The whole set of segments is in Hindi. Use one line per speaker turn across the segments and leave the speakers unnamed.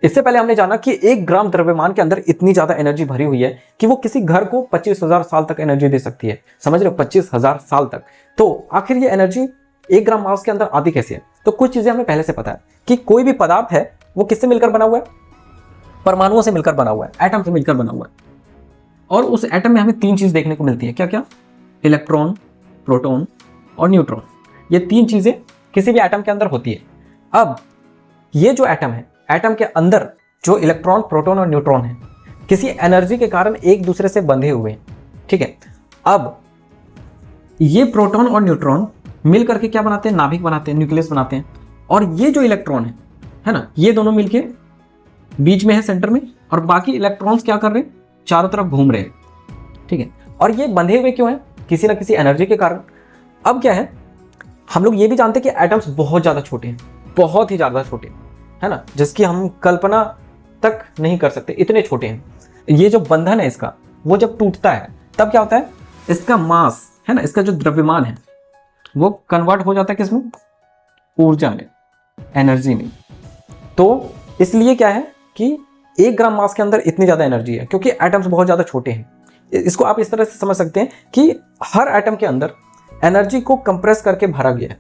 इससे पहले हमने जाना कि 1 ग्राम द्रव्यमान के अंदर इतनी ज्यादा एनर्जी भरी हुई है कि वो किसी घर को 25,000 साल तक एनर्जी दे सकती है। समझ रहे हो, 25,000 साल तक। तो आखिर ये एनर्जी 1 ग्राम मास के अंदर आती कैसे है? तो कुछ चीजें हमें पहले से पता है कि कोई भी पदार्थ है वो किससे मिलकर बना हुआ है? परमाणुओं से मिलकर बना हुआ है, एटम से मिलकर बना हुआ है। और उस एटम में हमें 3 चीज देखने को मिलती है। क्या क्या? इलेक्ट्रॉन, प्रोटॉन और न्यूट्रॉन। ये 3 चीजें किसी भी एटम के अंदर होती है। अब ये जो एटम है, एटम के अंदर जो इलेक्ट्रॉन, प्रोटॉन और न्यूट्रॉन है, किसी एनर्जी के कारण एक दूसरे से बंधे हुए हैं। ठीक है, अब ये प्रोटॉन और न्यूट्रॉन मिल करके क्या बनाते हैं? नाभिक बनाते हैं, न्यूक्लियस बनाते हैं। और ये जो इलेक्ट्रॉन है ना, ये दोनों मिलके बीच में है, सेंटर में, और बाकी इलेक्ट्रॉन्स क्या कर रहे हैं? चारों तरफ घूम रहे हैं। ठीक है, और ये बंधे हुए क्यों हैं? किसी ना किसी एनर्जी के कारण। अब क्या है, हम लोग ये भी जानते हैं कि एटम्स बहुत ज्यादा छोटे हैं, बहुत ही ज्यादा छोटे, है ना, जिसकी हम कल्पना तक नहीं कर सकते, इतने छोटे हैं। ये जो बंधन है इसका, वो जब टूटता है तब क्या होता है? इसका मास है ना, इसका जो द्रव्यमान है वो कन्वर्ट हो जाता है किसमें? ऊर्जा में, एनर्जी में। तो इसलिए क्या है कि 1 ग्राम मास के अंदर इतनी ज्यादा एनर्जी है क्योंकि एटम्स बहुत ज्यादा छोटे हैं। इसको आप इस तरह से समझ सकते हैं कि हर एटम के अंदर एनर्जी को कंप्रेस करके भरा गया है।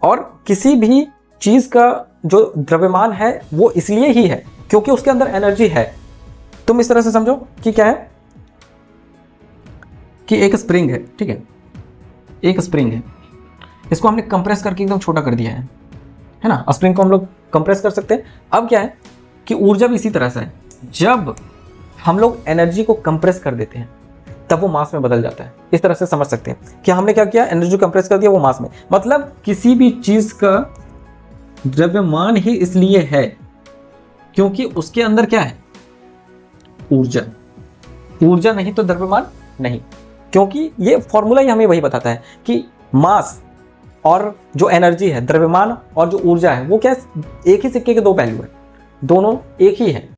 और किसी भी चीज का जो द्रव्यमान है वो इसलिए ही है क्योंकि उसके अंदर एनर्जी है। तुम इस तरह से समझो कि क्या है कि एक स्प्रिंग है। ठीक है, एक स्प्रिंग है, इसको हमने कंप्रेस करके एकदम छोटा कर दिया है ना। स्प्रिंग को हम लोग कंप्रेस कर सकते हैं। अब क्या है कि ऊर्जा भी इसी तरह से है। जब हम लोग एनर्जी को कंप्रेस कर देते हैं तब वो मास में बदल जाता है। इस तरह से समझ सकते हैं कि हमने क्या किया, एनर्जी कंप्रेस कर दिया, वो मास में। मतलब किसी भी चीज का द्रव्यमान ही इसलिए है क्योंकि उसके अंदर क्या है? ऊर्जा। ऊर्जा नहीं तो द्रव्यमान नहीं, क्योंकि ये फॉर्मूला ही हमें वही बताता है कि मास और जो एनर्जी है, द्रव्यमान और जो ऊर्जा है, वो क्या है? एक ही सिक्के के 2 पहलू है, दोनों एक ही है।